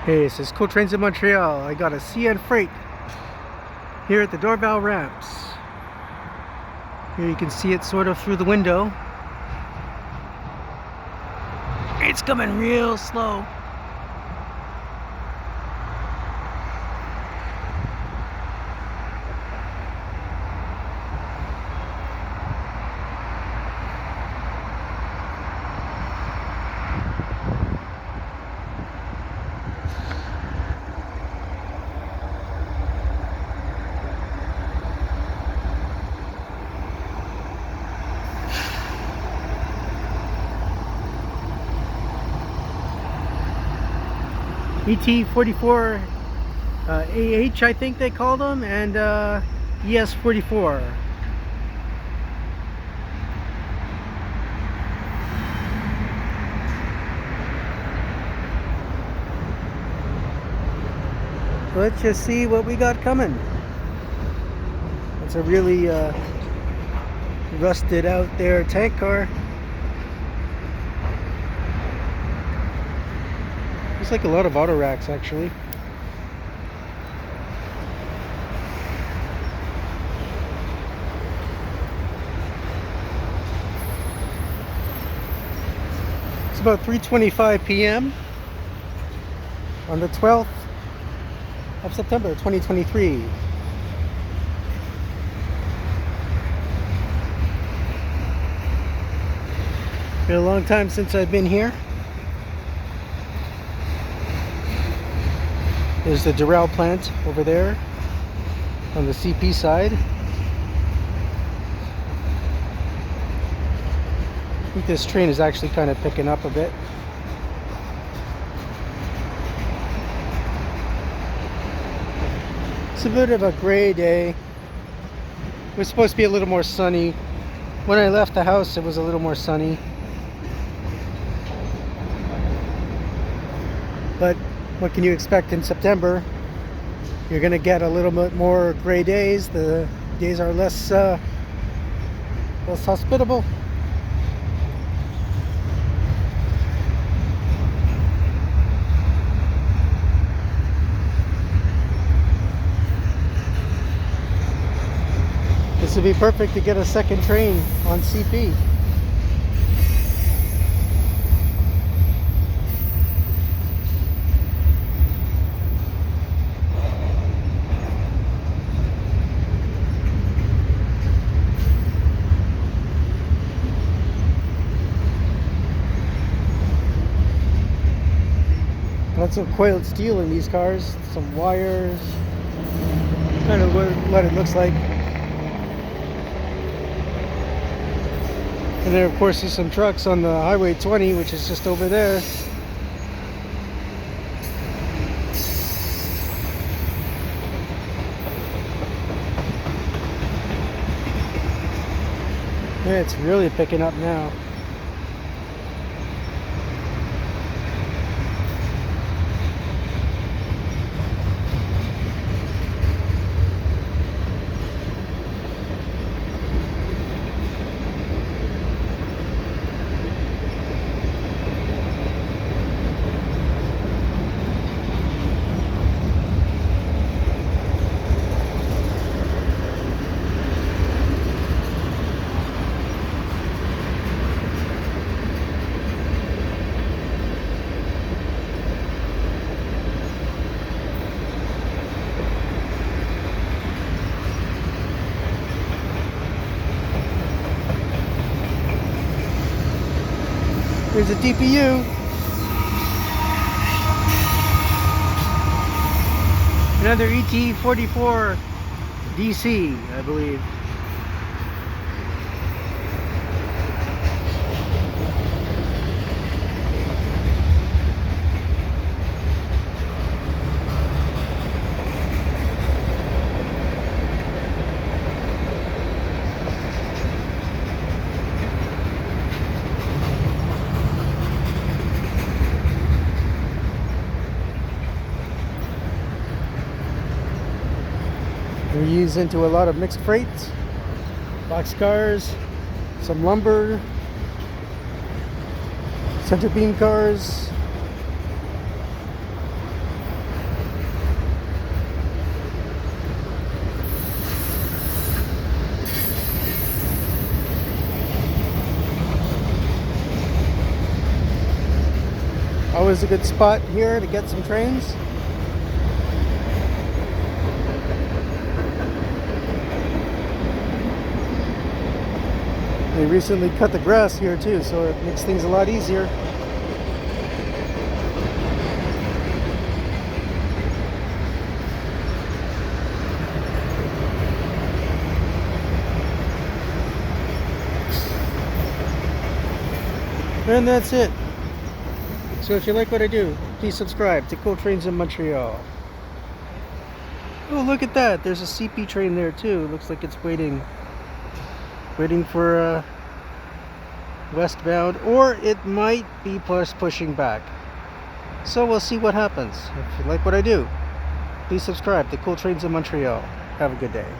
Hey, this is Cool Trains in Montreal. I got a CN freight here at the Dorval ramps. Here you can see it sort of through the window. It's coming real slow. ET44AH, I think they call them, and ES44. Let's just see what we got coming. It's a really rusted out there tank car. Looks like a lot of auto racks actually. It's about 3:25 p.m. on the 12th of September 2023. Been a long time since I've been here. There's the Citirail plant over there on the CP side. I think this train is actually kind of picking up a bit. It's a bit of a gray day. It was supposed to be a little more sunny. When I left the house, it was a little more sunny. But what can you expect in September? You're going to get a little bit more gray days. The days are less hospitable. This would be perfect to get a second train on CP. Lots of coiled steel in these cars, some wires, kind of what it looks like. And then of course there's some trucks on the Highway 20, which is just over there. Yeah, it's really picking up now. There's a DPU. Another ET44DC, I believe. We're used into a lot of mixed freights, boxcars, some lumber, center beam cars, Always a good spot here to get some trains. They recently cut the grass here too, so it makes things a lot easier. And that's it. So if you like what I do, please subscribe to Cool Trains in Montreal. Oh, look at that. There's a CP train there too. Looks like it's waiting for westbound, or it might be pushing back. So we'll see what happens. If you like what I do, please subscribe to Cool Trains in Montreal. Have a good day.